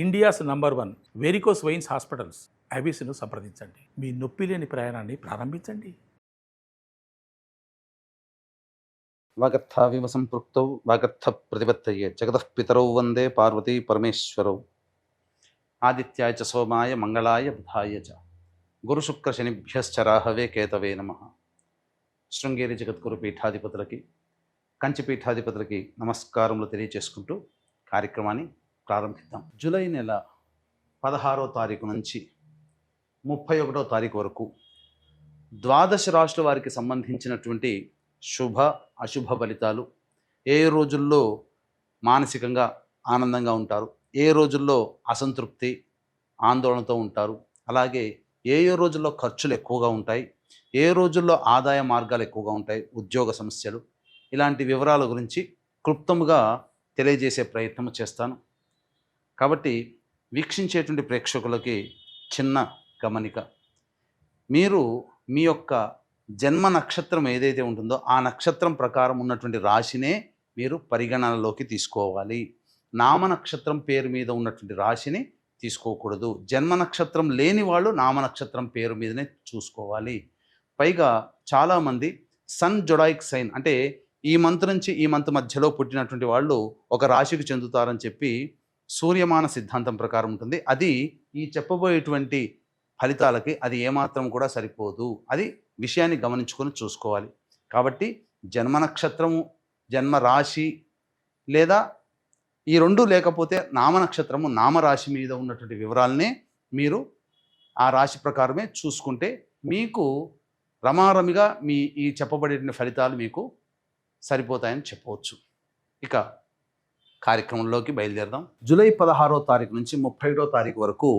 India's number 1 varicose veins hospitals ఐబీసీను సంప్రదించండి. మీ నొప్పి లేని ప్రయాణాన్ని ప్రారంభించండి. వాగర్థావివ సంపృక్తౌ వాగర్థ ప్రతిపత్తయే జగతః పితరౌ వందే పార్వతీ పరమేశ్వరౌ. ఆదిత్యాయ చ సోమాయ మంగళాయ బుధాయ చ గురుశుక్ర శనిభ్యశ్చ రాహవే కేతవే నమః. శృంగేరి జగద్గురు పీఠాధిపతులకి, కంచి పీఠాధిపతులకి నమస్కారములు తెలియచేసుకుంటూ కార్యక్రమాన్ని ప్రారంభిద్దాం. జూలై నెల 16వ తారీఖు నుంచి 31వ తారీఖు వరకు ద్వాదశ రాశుల వారికి సంబంధించినటువంటి శుభ అశుభ ఫలితాలు, ఏ రోజుల్లో మానసికంగా ఆనందంగా ఉంటారు, ఏ రోజుల్లో అసంతృప్తి ఆందోళనతో ఉంటారు, అలాగే ఏ రోజుల్లో ఖర్చులు ఎక్కువగా ఉంటాయి, ఏ రోజుల్లో ఆదాయ మార్గాలు ఎక్కువగా ఉంటాయి, ఉద్యోగ సమస్యలు, ఇలాంటి వివరాల గురించి క్లుప్తంగా తెలియజేసే ప్రయత్నం చేస్తాను. కాబట్టి వీక్షించేటువంటి ప్రేక్షకులకి చిన్న గమనిక, మీరు మీ యొక్క జన్మ నక్షత్రం ఏదైతే ఉంటుందో ఆ నక్షత్రం ప్రకారం ఉన్నటువంటి రాశినే మీరు పరిగణనలోకి తీసుకోవాలి. నామ నక్షత్రం పేరు మీద ఉన్నటువంటి రాశిని తీసుకోకూడదు. జన్మ నక్షత్రం లేని వాళ్ళు నామ నక్షత్రం పేరు మీదనే చూసుకోవాలి. పైగా చాలామంది సన్ జొడాయిక్ సైన్ అంటే ఈ మంత్ నుంచి ఈ మంత్ మధ్యలో పుట్టినటువంటి వాళ్ళు ఒక రాశికి చెందుతారని చెప్పి సూర్యమాన సిద్ధాంతం ప్రకారం ఉంటుంది. అది ఈ చెప్పబోయేటువంటి ఫలితాలకి అది ఏమాత్రం కూడా సరిపోదు. అది విషయాన్ని గమనించుకొని చూసుకోవాలి. కాబట్టి జన్మ నక్షత్రము, జన్మ రాశి లేదా ఈ రెండు లేకపోతే నామ నక్షత్రము, నామరాశి మీద ఉన్నటువంటి వివరాలనే మీరు ఆ రాశి ప్రకారమే చూసుకుంటే మీకు రమారమిగా మీ ఈ చెప్పబడేటువంటి ఫలితాలు మీకు సరిపోతాయని చెప్పవచ్చు. ఇక కార్యక్రమంలోకి బయలుదేరదాం. జూలై 16వ తారీఖు నుంచి 31వ తారీఖు వరకు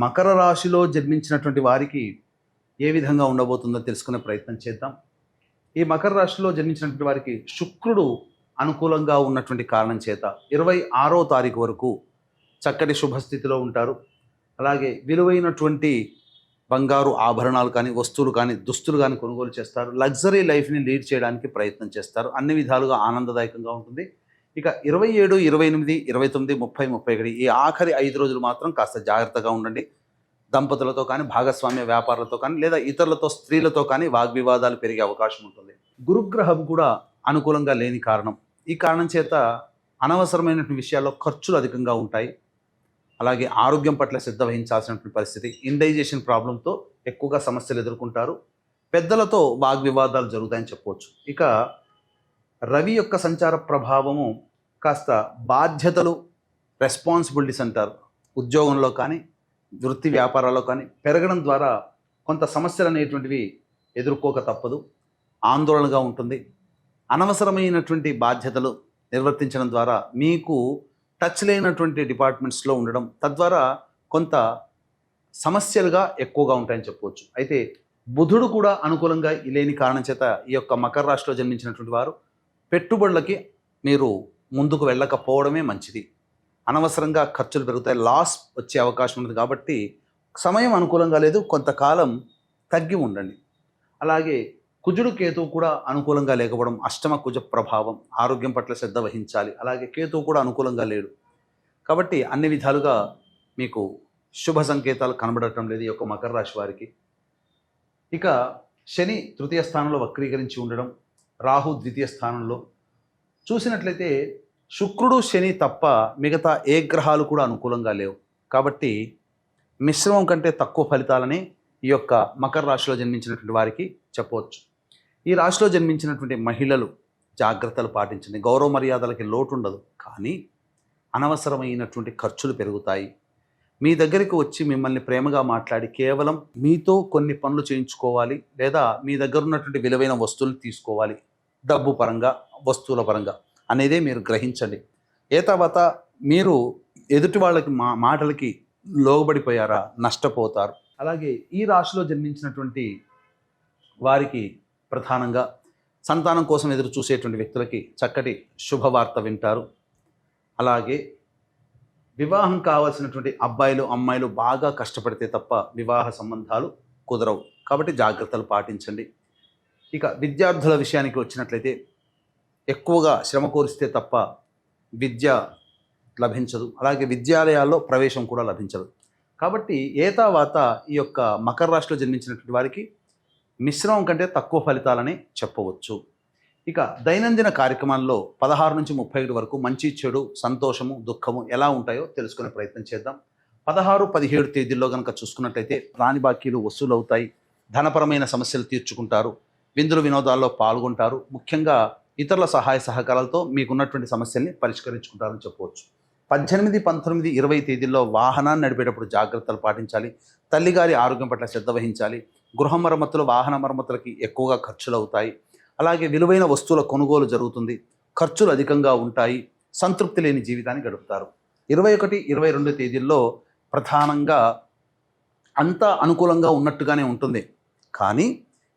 మకర రాశిలో జన్మించినటువంటి వారికి ఏ విధంగా ఉండబోతుందో తెలుసుకునే ప్రయత్నం చేద్దాం. ఈ మకర రాశిలో జన్మించినటువంటి వారికి శుక్రుడు అనుకూలంగా ఉన్నటువంటి కారణం చేత 26వ తారీఖు వరకు చక్కటి శుభస్థితిలో ఉంటారు. అలాగే విలువైనటువంటి బంగారు ఆభరణాలు కానీ, వస్తువులు కానీ, దుస్తులు కానీ కొనుగోలు చేస్తారు. లగ్జరీ లైఫ్ని లీడ్ చేయడానికి ప్రయత్నం చేస్తారు. అన్ని విధాలుగా ఆనందదాయకంగా ఉంటుంది. ఇక 27, 28, 29, 30, 31 ఈ ఆఖరి 5 రోజులు మాత్రం కాస్త జాగ్రత్తగా ఉండండి. దంపతులతో కానీ, భాగస్వామ్య వ్యాపారాలతో కానీ, లేదా ఇతరులతో, స్త్రీలతో కానీ వాగ్వివాదాలు పెరిగే అవకాశం ఉంటుంది. గురుగ్రహం కూడా అనుకూలంగా లేని కారణం. ఈ కారణం చేత అనవసరమైనటువంటి విషయాల్లో ఖర్చులు అధికంగా ఉంటాయి. అలాగే ఆరోగ్యం పట్ల శ్రద్ధ వహించాల్సినటువంటి పరిస్థితి. ఇండైజేషన్ ప్రాబ్లంతో ఎక్కువగా సమస్యలు ఎదుర్కొంటారు. పెద్దలతో వాగ్వివాదాలు జరుగుతాయని చెప్పవచ్చు. ఇక రవి యొక్క సంచార ప్రభావము కాస్త బాధ్యతలు, రెస్పాన్సిబిలిటీస్ అంటారు, ఉద్యోగంలో కానీ వృత్తి వ్యాపారాల్లో కానీ పెరగడం ద్వారా కొంత సమస్యలు అనేటువంటివి ఎదుర్కోక తప్పదు. ఆందోళనగా ఉంటుంది. అనవసరమైనటువంటి బాధ్యతలు నిర్వర్తించడం ద్వారా మీకు టచ్ లేనటువంటి డిపార్ట్మెంట్స్లో ఉండడం, తద్వారా కొంత సమస్యలుగా ఎక్కువగా ఉంటాయని చెప్పవచ్చు. అయితే బుధుడు కూడా అనుకూలంగా లేని కారణం చేత ఈ యొక్క మకర రాశిలో జన్మించినటువంటి వారు పెట్టుబడులకి మీరు ముందుకు వెళ్ళకపోవడమే మంచిది. అనవసరంగా ఖర్చులు పెరుగుతాయి, లాస్ వచ్చే అవకాశం ఉంది. కాబట్టి సమయం అనుకూలంగా లేదు, కొంతకాలం తగ్గి ఉండండి. అలాగే కుజుడు, కేతువు కూడా అనుకూలంగా లేకపోవడం, అష్టమ కుజ ప్రభావం, ఆరోగ్యం పట్ల శ్రద్ధ వహించాలి. అలాగే కేతువు కూడా అనుకూలంగా లేడు. కాబట్టి అన్ని విధాలుగా మీకు శుభ సంకేతాలు కనబడటం లేదు ఈ యొక్క మకర రాశి వారికి. ఇక శని తృతీయ స్థానంలో వక్రీకరించి ఉండడం, రాహు ద్వితీయ స్థానంలో చూసినట్లయితే శుక్రుడు, శని తప్ప మిగతా ఏ గ్రహాలు కూడా అనుకూలంగా లేవు. కాబట్టి మిశ్రమం కంటే తక్కువ ఫలితాలని ఈ యొక్క మకర రాశిలో జన్మించినటువంటి వారికి చెప్పవచ్చు. ఈ రాశిలో జన్మించినటువంటి మహిళలు జాగ్రత్తలు పాటించండి. గౌరవ మర్యాదలకి లోటు ఉండదు, కానీ అనవసరమైనటువంటి ఖర్చులు పెరుగుతాయి. మీ దగ్గరికి వచ్చి మిమ్మల్ని ప్రేమగా మాట్లాడి కేవలం మీతో కొన్ని పనులు చేయించుకోవాలి, లేదా మీ దగ్గర ఉన్నటువంటి విలువైన వస్తువులు తీసుకోవాలి, డబ్బు పరంగా, వస్తువుల పరంగా అనేదే మీరు గ్రహించండి. ఏ తర్వాత మీరు ఎదుటి వాళ్ళకి మాటలకి లోబడిపోయారా, నష్టపోతారు. అలాగే ఈ రాశిలో జన్మించినటువంటి వారికి ప్రధానంగా సంతానం కోసం ఎదురు చూసేటువంటి వ్యక్తులకి చక్కటి శుభవార్త వింటారు. అలాగే వివాహం కావాల్సినటువంటి అబ్బాయిలు, అమ్మాయిలు బాగా కష్టపడితే తప్ప వివాహ సంబంధాలు కుదరవు. కాబట్టి జాగ్రత్తలు పాటించండి. ఇక విద్యార్థుల విషయానికి వచ్చినట్లయితే ఎక్కువగా శ్రమ కోరిస్తే తప్ప విద్య లభించదు, అలాగే విద్యాలయాల్లో ప్రవేశం కూడా లభించదు. కాబట్టి ఏతావాత ఈ యొక్క మకర రాశిలో జన్మించినటువంటి వారికి మిశ్రమం కంటే తక్కువ ఫలితాలని చెప్పవచ్చు. ఇక దైనందిన కార్యక్రమాల్లో 16 నుంచి 31 వరకు మంచి చెడు సంతోషము దుఃఖము ఎలా ఉంటాయో తెలుసుకునే ప్రయత్నం చేద్దాం. 16, 17 తేదీల్లో కనుక చూసుకున్నట్లయితే రాని బాకీలు వసూలు అవుతాయి, ధనపరమైన సమస్యలు తీర్చుకుంటారు, విందులు వినోదాల్లో పాల్గొంటారు, ముఖ్యంగా ఇతరుల సహాయ సహకారాలతో మీకున్నటువంటి సమస్యల్ని పరిష్కరించుకుంటారని చెప్పవచ్చు. 18, 19, 20 తేదీల్లో వాహనాన్ని నడిపేటప్పుడు జాగ్రత్తలు పాటించాలి, తల్లిగారి ఆరోగ్యం పట్ల శ్రద్ధ వహించాలి, గృహ మరమ్మతులు వాహన మరమ్మతులకి ఎక్కువగా ఖర్చులు అవుతాయి, అలాగే విలువైన వస్తువుల కొనుగోలు జరుగుతుంది, ఖర్చులు అధికంగా ఉంటాయి, సంతృప్తి లేని జీవితాన్ని గడుపుతారు. 21, 22 తేదీల్లో ప్రధానంగా అంతా అనుకూలంగా ఉన్నట్టుగానే ఉంటుంది, కానీ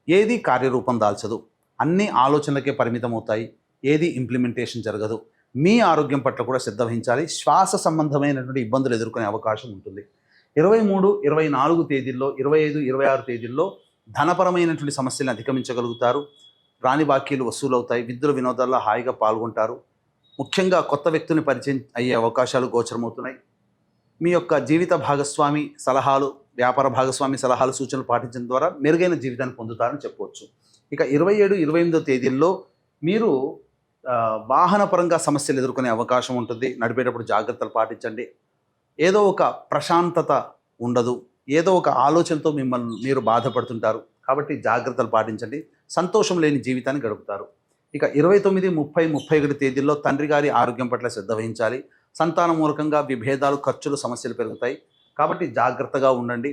ఏది కార్యరూపం దాల్చదు, అన్ని ఆలోచనలకే పరిమితం అవుతాయి, ఏది ఇంప్లిమెంటేషన్ జరగదు. మీ ఆరోగ్యం పట్ల కూడా శ్రద్ధ వహించాలి, శ్వాస సంబంధమైనటువంటి ఇబ్బందులు ఎదుర్కొనే అవకాశం ఉంటుంది. 23, 24 తేదీల్లో 25, 26 తేదీల్లో ధనపరమైనటువంటి సమస్యలను అధిగమించగలుగుతారు, రాని బాకీలు వసూలు అవుతాయి, విద్యుల వినోదాల్లో హాయిగా పాల్గొంటారు, ముఖ్యంగా కొత్త వ్యక్తుల్ని పరిచయం అయ్యే అవకాశాలు గోచరమవుతున్నాయి. మీ యొక్క జీవిత భాగస్వామి సలహాలు, వ్యాపార భాగస్వామి సలహాలు సూచనలు పాటించడం ద్వారా మెరుగైన జీవితాన్ని పొందుతారని చెప్పవచ్చు. ఇక 27, 28 తేదీల్లో మీరు వాహనపరంగా సమస్యలు ఎదుర్కొనే అవకాశం ఉంటుంది, నడిపేటప్పుడు జాగ్రత్తలు పాటించండి. ఏదో ఒక ప్రశాంతత ఉండదు, ఏదో ఒక ఆలోచనతో మిమ్మల్ని మీరు బాధపడుతుంటారు, కాబట్టి జాగ్రత్తలు పాటించండి, సంతోషం లేని జీవితాన్ని గడుపుతారు. ఇక 29, 30, 31 తేదీల్లో తండ్రి గారి ఆరోగ్యం పట్ల శ్రద్ధ వహించాలి, సంతాన మూలకంగా విభేదాలు ఖర్చులు సమస్యలు పెరుగుతాయి, కాబట్టి జాగ్రత్తగా ఉండండి.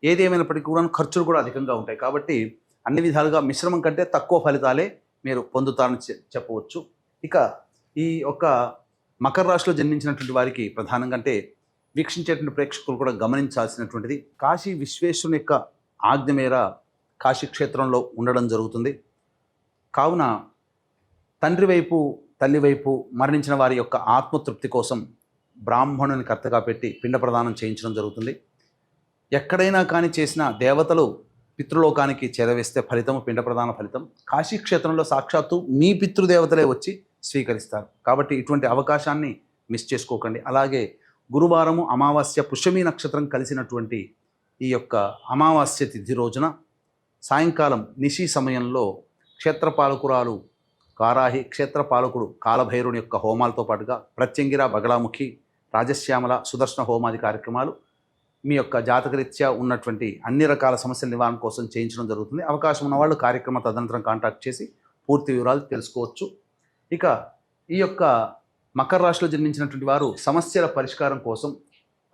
ఏది ఏమైనప్పటికీ కూడా ఖర్చులు కూడా అధికంగా ఉంటాయి, కాబట్టి అన్ని విధాలుగా మిశ్రమం కంటే తక్కువ ఫలితాలే మీరు పొందుతారని చెప్పవచ్చు. ఇక ఈ యొక్క మకర రాశిలో జన్మించినటువంటి వారికి ప్రధానంగా అంటే వీక్షించేటువంటి ప్రేక్షకులు కూడా గమనించాల్సినటువంటిది, కాశీ విశ్వేశ్వరుని యొక్క ఆజ్ఞ మేర కాశీ క్షేత్రంలో ఉండడం జరుగుతుంది. కావున తండ్రి వైపు తల్లి వైపు మరణించిన వారి యొక్క ఆత్మతృప్తి కోసం బ్రాహ్మణుని కర్తగా పెట్టి పిండ ప్రదానం చేయించడం జరుగుతుంది. ఎక్కడైనా కానీ చేసిన దేవతలు పితృలోకానికి చేరవేస్తే ఫలితం పిండ ప్రదాన ఫలితం కాశీ క్షేత్రంలో సాక్షాత్తు మీ పితృదేవతలే వచ్చి స్వీకరిస్తారు. కాబట్టి ఇటువంటి అవకాశాన్ని మిస్ చేసుకోకండి. అలాగే గురువారము అమావాస్య పుష్యమి నక్షత్రం కలిసినటువంటి ఈ యొక్క అమావాస్య తిథి రోజున సాయంకాలం నిశి సమయంలో క్షేత్రపాలకురాలు కారాహి, క్షేత్రపాలకుడు కాలభైరుని యొక్క హోమాలతో పాటుగా ప్రత్యంగిర, బగళాముఖి, రాజశ్యామల, సుదర్శన హోమాది కార్యక్రమాలు మీ యొక్క జాతకరీత్యా ఉన్నటువంటి అన్ని రకాల సమస్యల నివారణ కోసం చేయించడం జరుగుతుంది. అవకాశం ఉన్నవాళ్ళు కార్యక్రమ తదనంతరం కాంటాక్ట్ చేసి పూర్తి వివరాలు తెలుసుకోవచ్చు. ఇక ఈ యొక్క మకర రాశిలో జన్మించినటువంటి వారు సమస్యల పరిష్కారం కోసం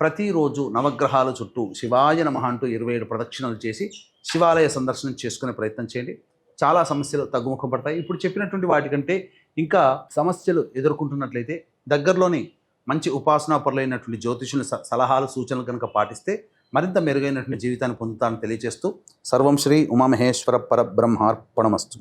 ప్రతిరోజు నవగ్రహాల చుట్టూ శివాయ నమః అంటూ 27 ప్రదక్షిణలు చేసి శివాలయ సందర్శనం చేసుకునే ప్రయత్నం చేయండి. చాలా సమస్యలు తగ్గుముఖం పడతాయి. ఇప్పుడు చెప్పినటువంటి వాటికంటే ఇంకా సమస్యలు ఎదుర్కొంటున్నట్లయితే దగ్గరలోని మంచి ఉపాసనా పరులైనటువంటి జ్యోతిషుల సలహాలు సూచనలు కనుక పాటిస్తే మరింత మెరుగైనటువంటి జీవితాన్ని పొందుతానని తెలియజేస్తూ సర్వం శ్రీ ఉమామహేశ్వర పరబ్రహ్మార్పణమస్తు.